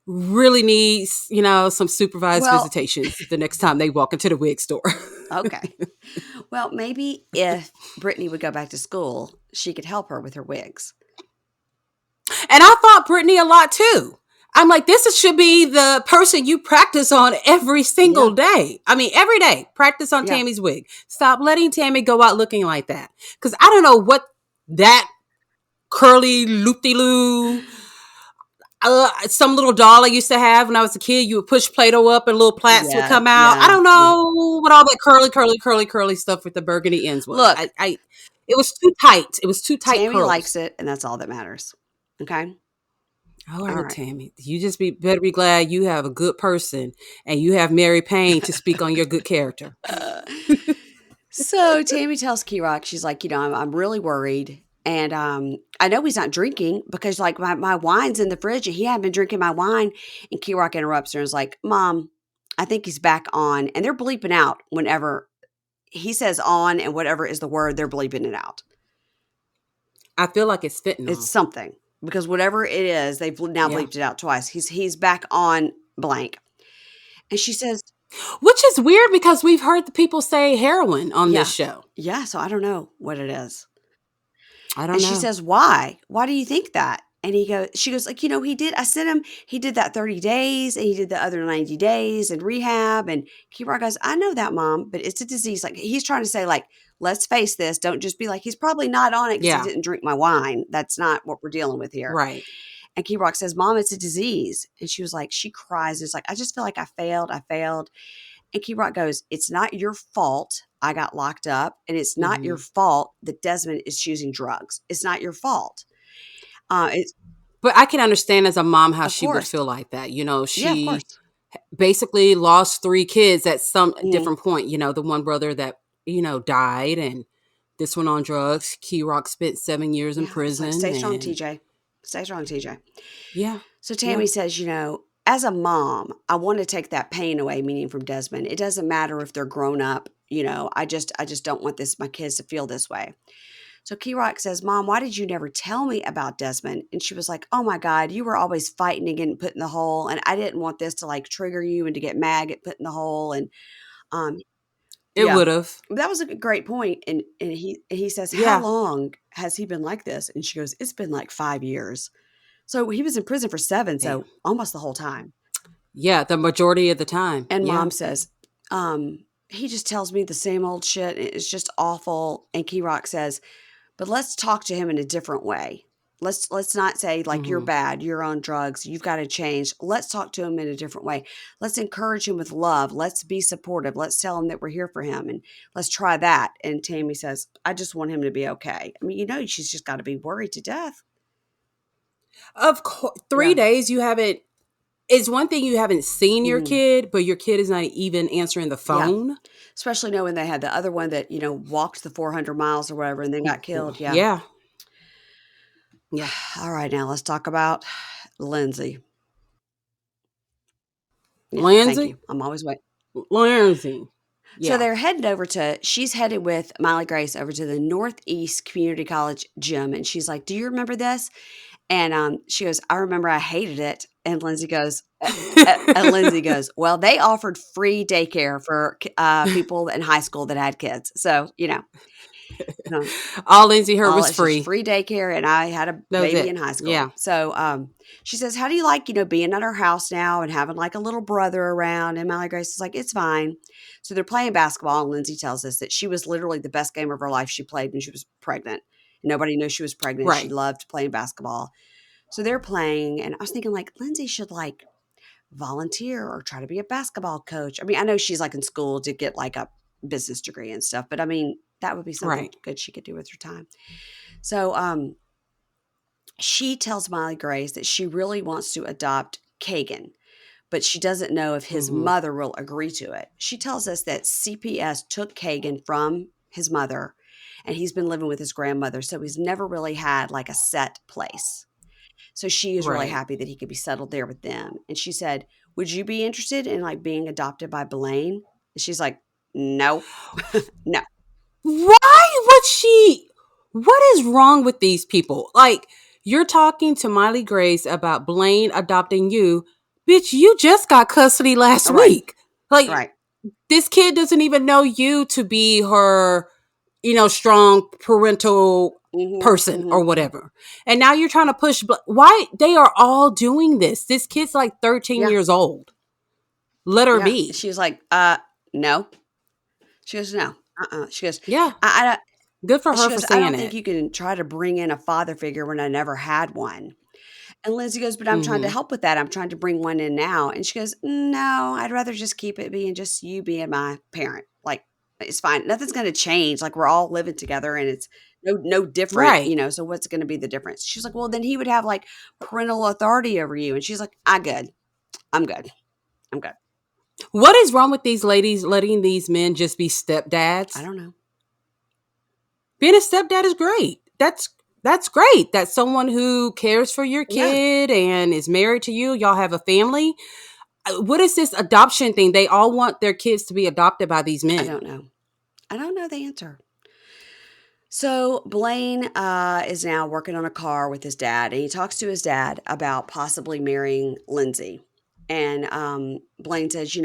really needs, some supervised Well, visitations the next time they walk into the wig store. okay. Well, maybe if Brittany would go back to school, she could help her with her wigs. And I thought Brittany a lot too. I'm like, this should be the person you practice on every single day. I mean, every day, practice on Tammy's wig. Stop letting Tammy go out looking like that. Because I don't know what that curly loop-de-loo, some little doll I used to have when I was a kid. You would push Play-Doh up and little plaits would come out. I don't know what all that curly stuff with the burgundy ends was. Look, it was too tight. It was too tight. Tammy curls. likes it, and that's all that matters. Okay. All right, Tammy. You just better be glad you have a good person and you have Mary Payne to speak on your good character. So Tammy tells Kerok, she's like, I'm really worried. And I know he's not drinking because like my wine's in the fridge and he hadn't been drinking my wine. And Kerok interrupts her and is like, Mom, I think he's back on. And they're bleeping out whenever he says on and whatever is the word, they're bleeping it out. I feel like it's fitting. It's something. Because whatever it is, they've now bleeped it out twice. He's back on blank. And she says, which is weird because we've heard the people say heroin on this show. Yeah, so I don't know what it is. I don't know. She says, why? Why do you think that? And she goes like, he did, I sent him, he did that 30 days and he did the other 90 days in rehab. And Kerok goes, I know that, Mom, but it's a disease. Like he's trying to say like, let's face this. Don't just be like, he's probably not on it because he didn't drink my wine. That's not what we're dealing with here. Right. And Kerok says, Mom, it's a disease. And she was like, she cries. It's like, I just feel like I failed. And Kerok goes, it's not your fault I got locked up. And it's not your fault that Desmond is choosing drugs. It's not your fault. But I can understand as a mom how she would feel like that. She basically lost 3 kids at some different point. The one brother that, died and this one on drugs. Kerok spent 7 years in prison. Stay strong, TJ. Stay strong, TJ. Yeah. So Tammy says, as a mom, I want to take that pain away, meaning from Desmond. It doesn't matter if they're grown up. I just don't want my kids to feel this way. So Kerok says, Mom, why did you never tell me about Desmond? And she was like, oh my God, you were always fighting and getting put in the hole. And I didn't want this to like trigger you and to get mad, get put in the hole. And it would have. That was a great point. And he says, how long has he been like this? And she goes, it's been like 5 years. So he was in prison for 7, so almost the whole time. Yeah, the majority of the time. And Mom says, he just tells me the same old shit. It's just awful. And Kerok says, but let's talk to him in a different way. Let's not say like you're bad, you're on drugs, you've got to change. Let's talk to him in a different way. Let's encourage him with love. Let's be supportive. Let's tell him that we're here for him and let's try that. And Tammy says, I just want him to be okay. I mean, she's just got to be worried to death. Of course, 3 days you haven't. It's one thing you haven't seen your kid, but your kid is not even answering the phone. Yeah. Especially knowing they had the other one that, walked the 400 miles or whatever and then got killed. Yeah. All right, now let's talk about Lindsey. Lindsey? Thank you. I'm always waiting. Lindsey. Yeah. So they're heading she's headed with Miley Grace over to the Northeast Community College gym. And she's like, do you remember this? And she goes, I remember I hated it. And Lindsey goes, well, they offered free daycare for people in high school that had kids. So, all Lindsey heard was free. Free daycare. And I had a baby in high school. Yeah. So she says, how do you like, being at our house now and having like a little brother around? And Miley Grace is like, it's fine. So they're playing basketball. And Lindsey tells us that she was literally the best game of her life she played when she was pregnant. Nobody knew she was pregnant. She Right. loved playing basketball. So they're playing, and I was thinking, like, Lindsey should, like, volunteer or try to be a basketball coach. I mean, I know she's, like, in school to get, like, a business degree and stuff, but, I mean, that would be something Right. good she could do with her time. So, she tells Miley Grace that she really wants to adopt Kagan, but she doesn't know if his mother will agree to it. She tells us that CPS took Kagan from his mother, and he's been living with his grandmother, so he's never really had, like, a set place. So she is really Right. happy that he could be settled there with them. And she said, "Would you be interested in, like, being adopted by Blaine?" And she's like, "No, no." Why would she? What is wrong with these people? Like, you're talking to Miley Grace about Blaine adopting you. Bitch, you just got custody last Right, week. Like, right. this kid doesn't even know you to be her, strong parental person or whatever. And now you're trying to push. Why? They are all doing this. This kid's like 13 Yeah, years old. Let her yeah. be. She was like, no. She goes, "No, She goes, Yeah. I Good for her for I saying don't think it. you can try to bring in a father figure when I never had one." And Lindsey goes, "But I'm trying to help with that. I'm trying to bring one in now." And she goes, "No, I'd rather just keep it being just you being my parent. Like, it's fine. Nothing's going to change. Like, we're all living together and it's no different, Right. So what's going to be the difference?" She's like, "Well, then he would have like parental authority over you." And she's like, "I'm good. I'm good. I'm good." What is wrong with these ladies letting these men just be stepdads? I don't know. Being a stepdad is great. That's great. That's someone who cares for your Yeah. kid and is married to you. Y'all have a family. What is this adoption thing? They all want their kids to be adopted by these men. I don't know. I don't know the answer. So Blaine is now working on a car with his dad, and he talks to his dad about possibly marrying Lindsey. And Blaine says,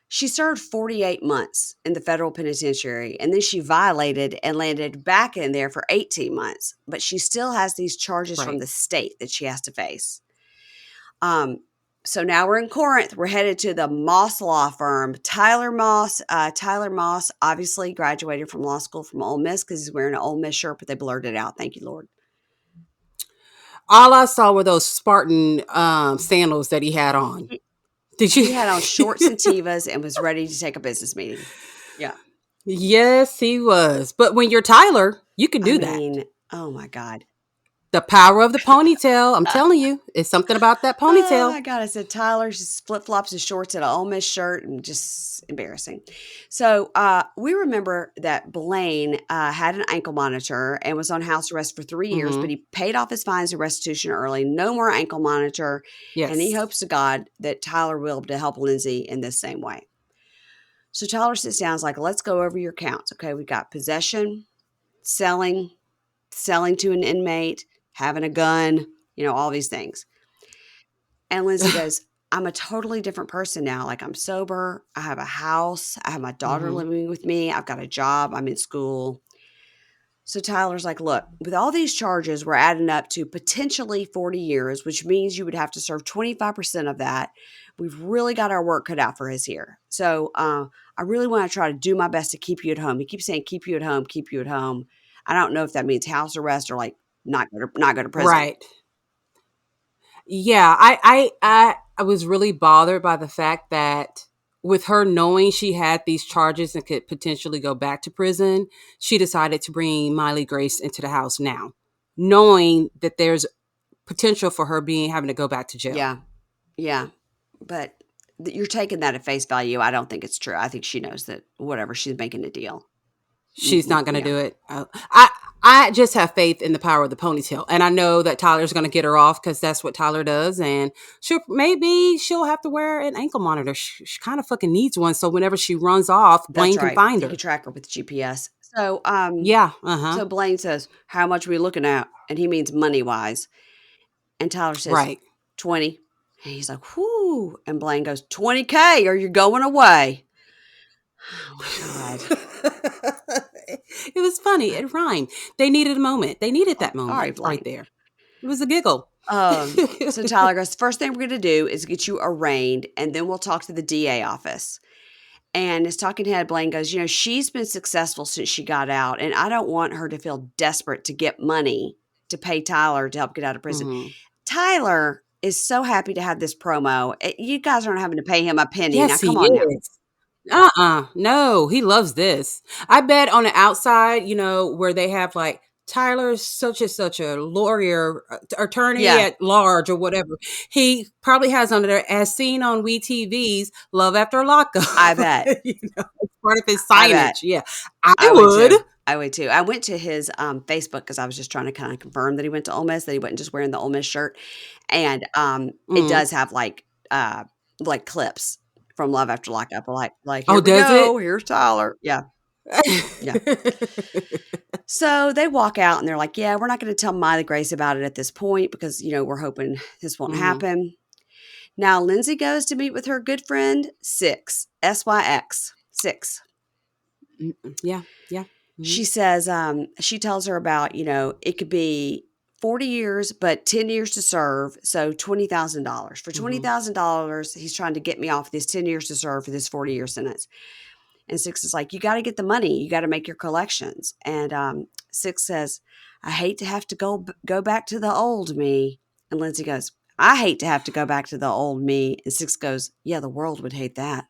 she served 48 months in the federal penitentiary, and then she violated and landed back in there for 18 months. But she still has these charges from Right. the state that she has to face. So now we're in Corinth. We're headed to the Moss law firm. Tayler Moss obviously graduated from law school from Ole Miss because he's wearing an Ole Miss shirt, but they blurred it out. Thank you, Lord. All I saw were those Spartan sandals that he had on. Did you? He had on shorts and Tevas and was ready to take a business meeting. Yeah. Yes, he was. But when you're Tayler, you can do that. Oh my God. The power of the ponytail. I'm telling you, it's something about that Oh ponytail. my God. I said, Tyler just flip flops his shorts and an Ole Miss shirt and just embarrassing. So we remember that Blaine had an ankle monitor and was on house arrest for 3 years, but he paid off his fines and restitution early. No more ankle monitor. Yes. And he hopes to God that Tyler will be able to help Lindsey in this same way. So Tyler sits down and is like, "Let's go over your counts. Okay, we got possession, selling to an inmate, having a gun, all these things." And Lindsey goes, "I'm a totally different person now. Like, I'm sober. I have a house. I have my daughter living with me. I've got a job. I'm in school." So Tyler's like, "Look, with all these charges, we're adding up to potentially 40 years, which means you would have to serve 25% of that. We've really got our work cut out for us here. So I really want to try to do my best to keep you at home." He keeps saying, "Keep you at home, keep you at home." I don't know if that means house arrest or like not go to prison. Right. Yeah, I was really bothered by the fact that with her knowing she had these charges and could potentially go back to prison, she decided to bring Miley Grace into the house now, knowing that there's potential for her having to go back to jail. Yeah. Yeah. But you're taking that at face value. I don't think it's true. I think she knows that whatever, she's making a deal. She's not going to do it. I just have faith in the power of the ponytail. And I know that Tyler's going to get her off because that's what Tyler does. And she'll have to wear an ankle monitor. She kind of fucking needs one. So whenever she runs off, Blaine can find her. You can track her with GPS. So, yeah. So Blaine says, "How much are we looking at?" And he means money wise. And Tyler says, right. 20. And he's like, "Whoo." And Blaine goes, "20K or you're going away." Oh my God. It was funny. It rhymed. They needed a moment. They needed that moment right there. It was a giggle. So Tyler goes, "The first thing we're going to do is get you arraigned, and then we'll talk to the DA office." And his talking head, Blaine, goes, she's been successful since she got out, and I don't want her to feel desperate to get money to pay Tayler to help get out of prison. Mm-hmm. Tayler is so happy to have this promo. You guys aren't having to pay him a penny. Yes, Now, come he on now. is. No, he loves this. I bet on the outside, where they have like Tyler's such and such a lawyer, attorney at large or whatever. He probably has under there, as seen on WeTV's Love After Lockup. I bet. It's part of his signage. Yeah. I would. would. I would too. I went to his Facebook because I was just trying to kind of confirm that he went to Ole Miss, that he wasn't just wearing the Ole Miss shirt. And it does have like clips from Love After Lockup. Like here we go. Here's Tayler. Yeah. Yeah. So they walk out and they're like, yeah, we're not going to tell Miley Grace about it at this point because, we're hoping this won't happen. Now, Lindsey goes to meet with her good friend, s5e15, s5e15. Yeah. Yeah. Mm-hmm. She says, she tells her about, it could be 40 years, but 10 years to serve. So $20,000. For $20,000, he's trying to get me off this 10 years to serve for this 40-year sentence. And s5e is like, you got to get the money. You got to make your collections. And s5e says, I hate to have to go back to the old me. And Lindsey goes, I hate to have to go back to the old me. And s5e goes, yeah, the world would hate that.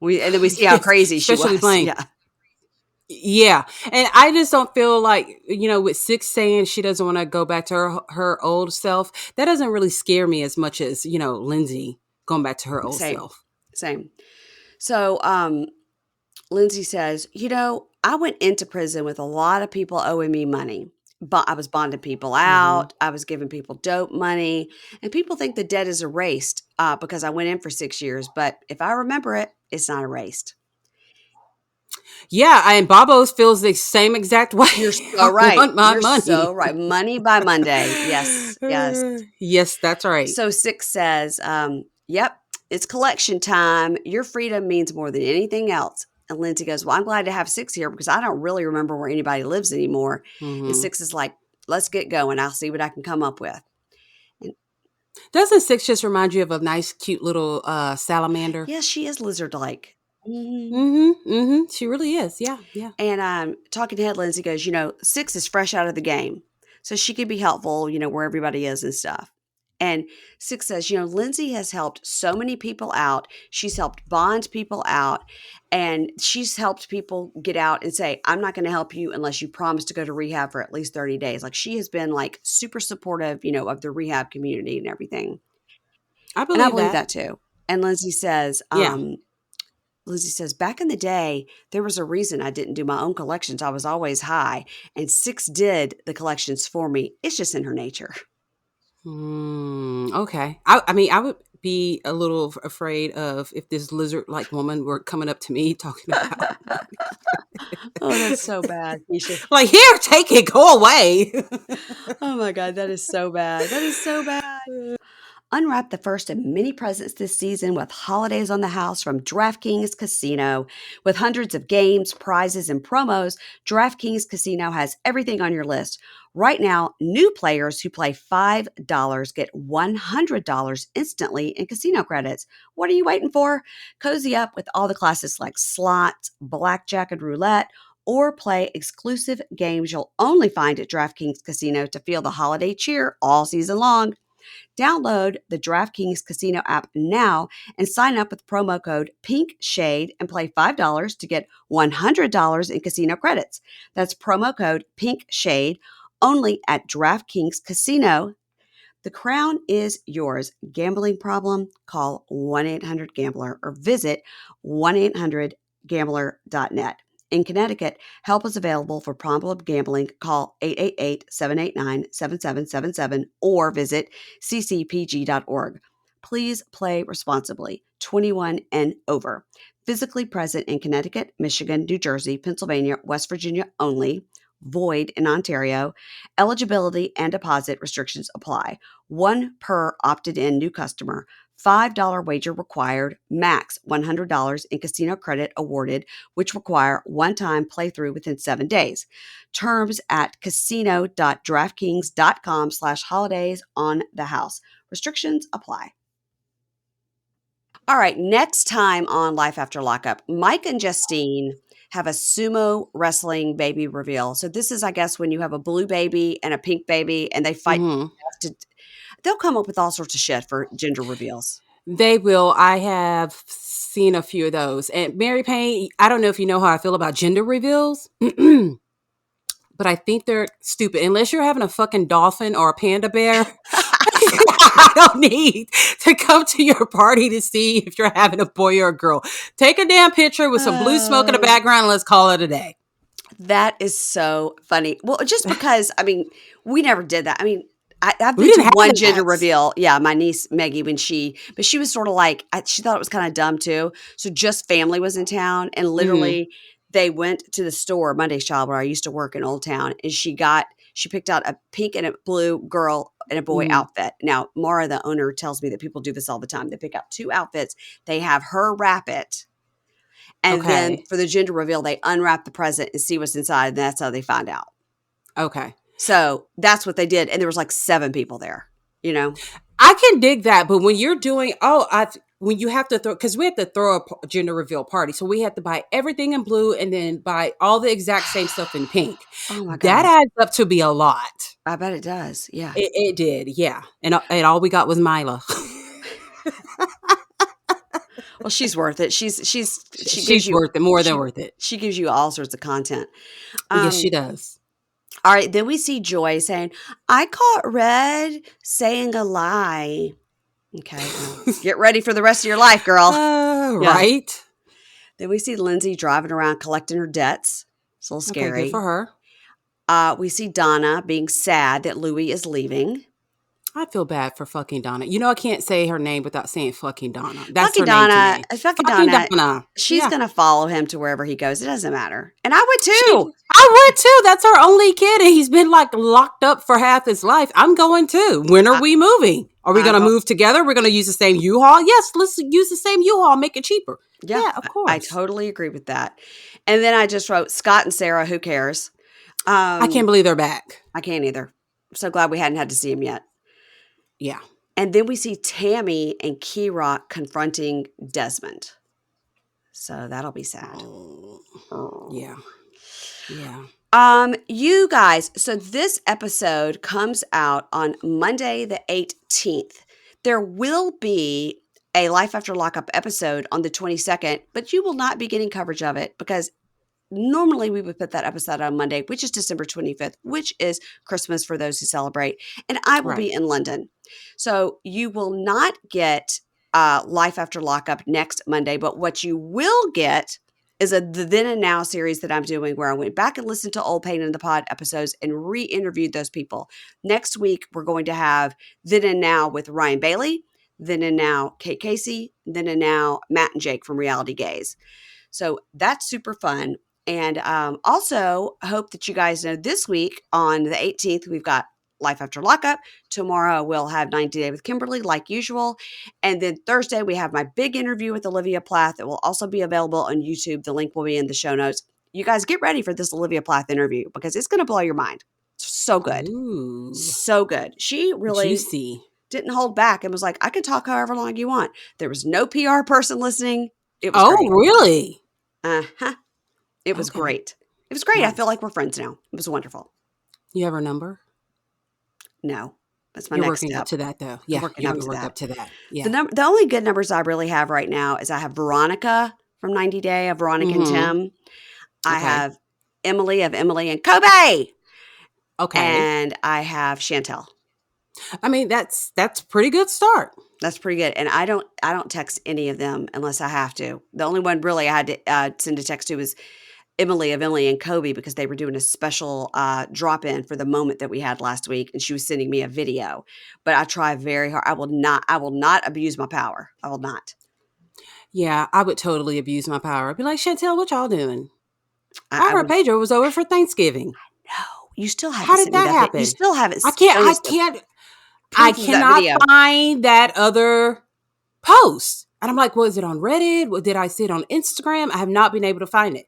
And then we see how crazy she was. Blaine. Yeah. Yeah. And I just don't feel like, with s5e saying she doesn't want to go back to her old self, that doesn't really scare me as much as, Lindsey going back to her old self. Same. So Lindsey says, I went into prison with a lot of people owing me money. But I was bonding people out. I was giving people dope money. And people think the debt is erased because I went in for 6 years. But if I remember it, it's not erased. Yeah, and Babos feels the same exact way. You're so right. You're so right. Money by Monday. Yes. Yes, that's right. So s5e says, yep, it's collection time. Your freedom means more than anything else. And Lindsey goes, well, I'm glad to have s5e here because I don't really remember where anybody lives anymore. And s5e is like, let's get going. I'll see what I can come up with. Doesn't s5e just remind you of a nice, cute little salamander? Yes, she is lizard-like. She really is. Yeah. And talking head, Lindsey goes, s5e is fresh out of the game. So she can be helpful, where everybody is and stuff. And s5e says, Lindsey has helped so many people out. She's helped bond people out. And she's helped people get out and say, I'm not going to help you unless you promise to go to rehab for at least 30 days. Like she has been like super supportive, of the rehab community and everything. I believe that too. And Lindsey says, Lindsey says, back in the day, there was a reason I didn't do my own collections. I was always high. And s5e did the collections for me. It's just in her nature. Okay. I would be a little afraid of if this lizard-like woman were coming up to me talking about Oh, that's so bad, Keisha. Like, here, take it, go away. Oh my God, that is so bad. That is so bad. Unwrap the first of many presents this season with holidays on the house from DraftKings Casino. With hundreds of games, prizes, and promos, DraftKings Casino has everything on your list. Right now, new players who play $5 get $100 instantly in casino credits. What are you waiting for? Cozy up with all the classics like slots, blackjack, and roulette, or play exclusive games you'll only find at DraftKings Casino to feel the holiday cheer all season long. Download the DraftKings Casino app now and sign up with promo code PINKSHADE and play $5 to get $100 in casino credits. That's promo code PINKSHADE only at DraftKings Casino. The crown is yours. Gambling problem? Call 1-800-GAMBLER or visit 1-800-GAMBLER.net. In Connecticut, help is available for problem gambling. Call 888-789-7777 or visit ccpg.org. Please play responsibly. 21 and over. Physically present in Connecticut, Michigan, New Jersey, Pennsylvania, West Virginia only. Void in Ontario. Eligibility and deposit restrictions apply. One per opted-in new customer. $5 wager required, max $100 in casino credit awarded, which require one-time playthrough within 7 days. Terms at casino.draftkings.com/holidays on the house. Restrictions apply. All right, next time on Life After Lockup, Mike and Justine have a sumo wrestling baby reveal. So this is, I guess, when you have a blue baby and a pink baby, and they fight. Mm-hmm. They'll come up with all sorts of shit for gender reveals. They will. I have seen a few of those. And Mary Payne, I don't know if you know how I feel about gender reveals, but I think they're stupid. Unless you're having a fucking dolphin or a panda bear, I don't need to come to your party to see if you're having a boy or a girl. Take a damn picture with some blue smoke in the background and let's call it a day. That is so funny. Well, just because, I mean, we never did that. I mean, I've been to one gender reveal. Yeah, my niece Maggie, but she was sort of like, she thought it was kind of dumb too. So just family was in town, and literally they went to the store, Monday's Child, where I used to work in Old Town, and she picked out a pink and a blue girl and a boy outfit. Now, Mara, the owner, tells me that people do this all the time. They pick out two outfits. They have her wrap it. And then for the gender reveal, they unwrap the present and see what's inside. And that's how they find out. Okay. So that's what they did. And there was like 7 people there, you know? I can dig that. But when you're doing, when you have to throw, because we have to throw a gender reveal party. So we have to buy everything in blue and then buy all the exact same stuff in pink. Oh my God. That adds up to be a lot. I bet it does. Yeah. It did. Yeah. And all we got was Mila. Well, she's worth it. She's worth it, more than worth it. She gives you all sorts of content. Yes, she does. All right. Then we see Joy saying, I caught Red saying a lie. Okay. Well, get ready for the rest of your life, girl. Right. Then we see Lindsey driving around collecting her debts. It's a little scary. Okay, good for her. We see Donna being sad that Louie is leaving. I feel bad for fucking Donna. You know, I can't say her name without saying fucking Donna. That's fucking her Donna, name to me. fucking Donna. She's going to follow him to wherever he goes. It doesn't matter. And I would too. I would too. That's her only kid. And he's been like locked up for half his life. I'm going too. When are we moving? Are we going to move together? We're going to use the same U-Haul? Yes, let's use the same U-Haul. Make it cheaper. Yeah, of course. I totally agree with that. And then I just wrote Scott and Sarah, who cares? I can't believe they're back. I can't either. I'm so glad we hadn't had to see him yet. Yeah. And then we see Tammy and Kerok confronting Desmond. So that'll be sad. Yeah. You guys, so this episode comes out on Monday the 18th. There will be a Life After Lockup episode on the 22nd, but you will not be getting coverage of it because normally we would put that episode on Monday, which is December 25th, which is Christmas for those who celebrate. And I will be in London. So you will not get Life After Lockup next Monday, but what you will get is the Then and Now series that I'm doing where I went back and listened to old Payne in the Pod episodes and re-interviewed those people. Next week, we're going to have Then and Now with Ryan Bailey, Then and Now Kate Casey, Then and Now Matt and Jake from Reality Gaze. So that's super fun. And also, I hope that you guys know this week on the 18th, we've got Life After Lockup. Tomorrow, we'll have 90 Day with Kimberly, like usual. And then Thursday, we have my big interview with Olivia Plath. It will also be available on YouTube. The link will be in the show notes. You guys get ready for this Olivia Plath interview because it's going to blow your mind. So good. Ooh. So good. She really juicy. Didn't hold back and was like, I can talk however long you want. There was no PR person listening. It was great. Really? Uh-huh. It was great. It was great. Nice. I feel like we're friends now. It was wonderful. You have her number? No. That's my You're next working step. up to that, though. Yeah, working up to that. Yeah. The only good numbers I really have right now is I have Veronica from 90 Day of Veronica and Tim. I have Emily of Emily and Kobe. Okay. And I have Chantel. I mean, that's a pretty good start. That's pretty good. And I don't text any of them unless I have to. The only one really I had to send a text to was Emily of Emily and Kobe because they were doing a special drop-in for the moment that we had last week, and she was sending me a video. But I try very hard. I will not abuse my power. I will not. Yeah, I would totally abuse my power. I'd be like, Chantel, what y'all doing? I heard Pedro was over for Thanksgiving. No, you still haven't. How did that happen? You still haven't. I cannot find that other post. And I'm like, was it on Reddit? Did I see it on Instagram? I have not been able to find it.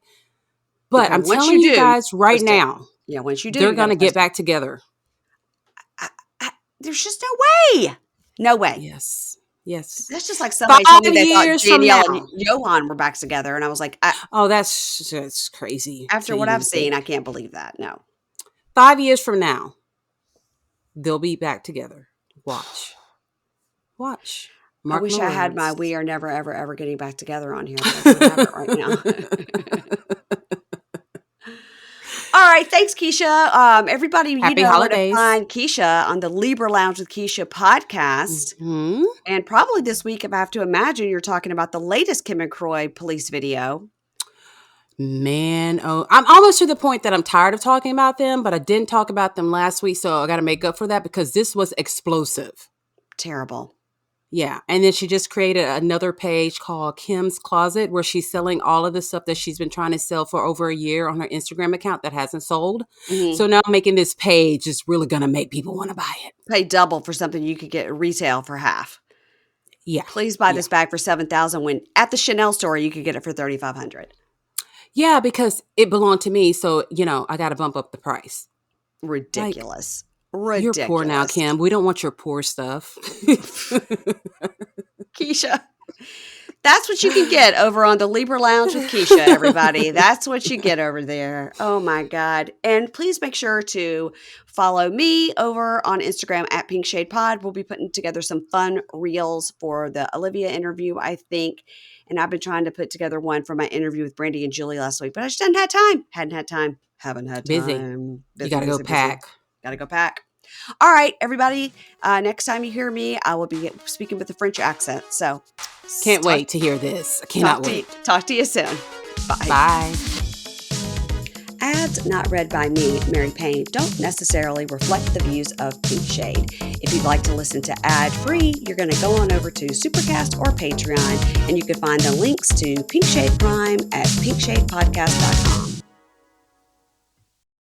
But I'm telling you guys right now, once you do, they're going to get back together. There's just no way. No way. Yes. Yes. That's just like somebody told me they thought 5 years from Danielle now. and Johan were back together. And I was like, that's crazy. After what I've seen, I can't believe that. No. 5 years from now, they'll be back together. Watch. I wish I had my "we are never, ever, ever getting back together" on here, but I don't have it right now. All right. Thanks, Keisha. Everybody, Happy where holidays. to find Keisha on the Libra Lounge with Keisha podcast. Mm-hmm. And probably this week, if I have to imagine, you're talking about the latest Kim and Croy police video. Man, I'm almost to the point that I'm tired of talking about them, but I didn't talk about them last week, so I got to make up for that because this was explosive. Terrible. Yeah. And then she just created another page called Kim's Closet where she's selling all of the stuff that she's been trying to sell for over a year on her Instagram account that hasn't sold. Mm-hmm. So now making this page is really going to make people want to buy it. Pay double for something you could get retail for half. Yeah. Please buy this bag for $7,000 when at the Chanel store you could get it for $3,500. Yeah, because it belonged to me. So, I got to bump up the price. Ridiculous. You're poor now, Kim. We don't want your poor stuff. Keisha, that's what you can get over on the Libra Lounge with Keisha, everybody. That's what you get over there. Oh, my God. And please make sure to follow me over on Instagram at Pink Shade Pod. We'll be putting together some fun reels for the Olivia interview, I think. And I've been trying to put together one for my interview with Brandy and Julie last week, but I just hadn't had time. Haven't had time. Busy. You got to go pack. Got to go pack. All right, everybody. Next time you hear me, I will be speaking with a French accent. So can't wait to hear this. I cannot wait. Talk to you soon. Bye. Bye. Ads not read by me, Mary Payne, don't necessarily reflect the views of Pink Shade. If you'd like to listen to ad-free, you're going to go on over to Supercast or Patreon, and you can find the links to Pink Shade Prime at pinkshadepodcast.com.